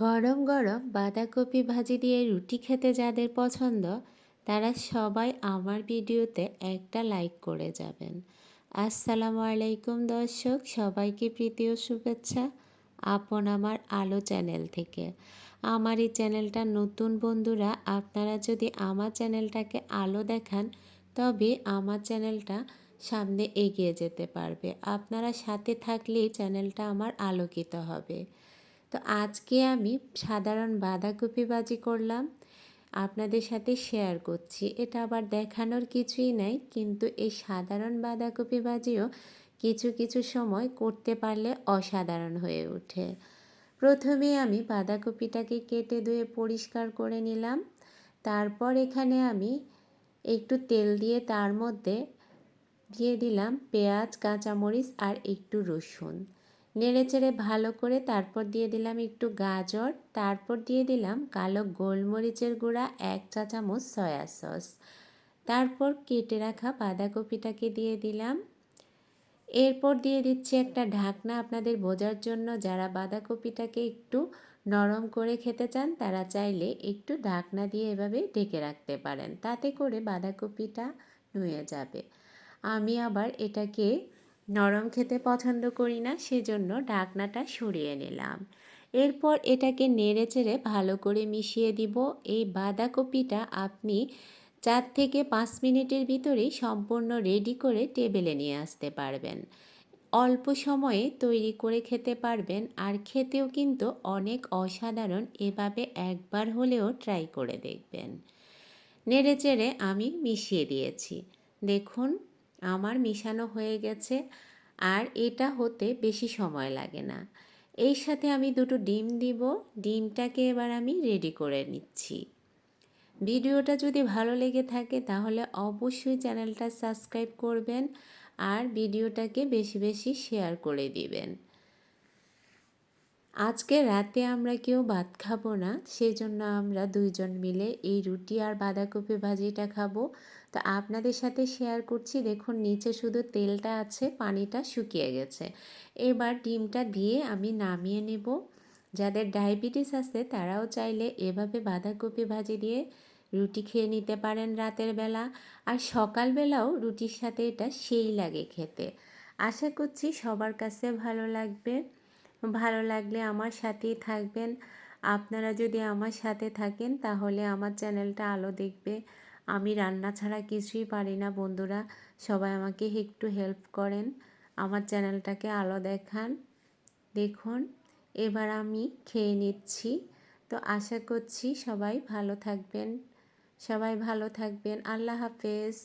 গরম গরম বাঁধাকপি ভাজি দিয়ে রুটি খেতে যাদের পছন্দ তারা সবাই আমার ভিডিওতে একটা লাইক করে যাবেন। আসসালামু আলাইকুম দর্শক, সবাইকে প্রীতি ও শুভেচ্ছা আপন আমার আলো চ্যানেল থেকে। আমার এই চ্যানেলটা নতুন বন্ধুরা, আপনারা যদি আমার চ্যানেলটাকে আলো দেখান তবে আমার চ্যানেলটা সামনে এগিয়ে যেতে পারবে। আপনারা সাথে থাকলেই চ্যানেলটা আমার আলোকিত হবে। তো আজকে আমি সাধারণ বাঁধাকপি ভাজি করলাম, আপনাদের সাথে শেয়ার করছি। এটা আবার দেখানোর কিছুই নাই, কিন্তু এই সাধারণ বাঁধাকপি ভাজিও কিছু কিছু সময় করতে পারলে অসাধারণ হয়ে ওঠে। প্রথমে আমি বাঁধাকপিটাকে কেটে ধুয়ে পরিষ্কার করে নিলাম। তারপর এখানে আমি একটু তেল দিয়ে তার মধ্যে দিয়ে দিলাম পেঁয়াজ, কাঁচামরিচ আর একটু রসুন। নেড়েচেড়ে ভালো করে তারপর দিয়ে দিলাম একটু গাজর, তারপর দিয়ে দিলাম কালো গোলমরিচের গুঁড়া 1 চা চামচ, সয়া সস। তারপর কেটে রাখা বাঁধাকপিটাকে দিয়ে দিলাম। এরপর দিয়ে দিচ্ছি একটা ঢাকনা আপনাদের বোঝার জন্য। যারা বাঁধাকপিটাকে একটু নরম করে খেতে চান তারা চাইলে একটু ঢাকনা দিয়ে এভাবে ঢেকে রাখতে পারেন, তাতে করে বাঁধাকপিটা নুয়ে যাবে। আমি আবার এটাকে নরম খেতে পছন্দ করি না, সেজন্য ঢাকনাটা সরিয়ে নিলাম। এরপর এটাকে নেড়েচেড়ে ভালো করে মিশিয়ে দিব। এই বাঁধাকপিটা আপনি 4 থেকে 5 মিনিটের ভিতরেই সম্পূর্ণ রেডি করে টেবিলে নিয়ে আসতে পারবেন। অল্প সময়ে তৈরি করে খেতে পারবেন, আর খেতেও কিন্তু অনেক অসাধারণ। এভাবে একবার হলেও ট্রাই করে দেখবেন। নেড়েচেড়ে আমি মিশিয়ে দিয়েছি। দেখুন আমার মিশানো হয়ে গেছে, আর এটা হতে বেশি সময় লাগে না। এই সাথে আমি দুটো ডিম দিব। ডিমটাকে এবার আমি রেডি করে নিচ্ছি। ভিডিওটা যদি ভালো লেগে থাকে তাহলে অবশ্যই চ্যানেলটা সাবস্ক্রাইব করবেন আর ভিডিওটাকে বেশি বেশি শেয়ার করে দিবেন। আজকে রাতে আমরা কেউ ভাত খাবো না, সেজন্য আমরা দুইজন মিলে এই রুটি আর বাঁধাকপি ভাজিটা খাবো। তো আপনাদের সাথে শেয়ার করছি। দেখুন নিচে শুধু তেলটা আছে, পানিটা শুকিয়ে গেছে। এবার ডিমটা দিয়ে আমি নামিয়ে নেব। যাদের ডায়াবেটিস আছে তারাও চাইলে এভাবে বাঁধাকপি ভাজি দিয়ে রুটি খেয়ে নিতে পারেন রাতের বেলা, আর সকালবেলাও রুটির সাথে এটা সেই লাগে খেতে। আশা করছি সবার কাছে ভালো লাগবে। ভালো লাগলে আমার সাথেই থাকবেন। আপনারা যদি আমার সাথে থাকেন তাহলে আমার চ্যানেলটা আলো দেখবে। আমি রান্না ছাড়া কিছুই পারি না বন্ধুরা, সবাই আমাকে একটু হেল্প করেন, আমার চ্যানেলটাকে আলো দেখান। দেখুন এবার আমি খেয়ে নিচ্ছি। তো আশা করছি সবাই ভালো থাকবেন। সবাই ভালো থাকবেন। আল্লাহ হাফেজ।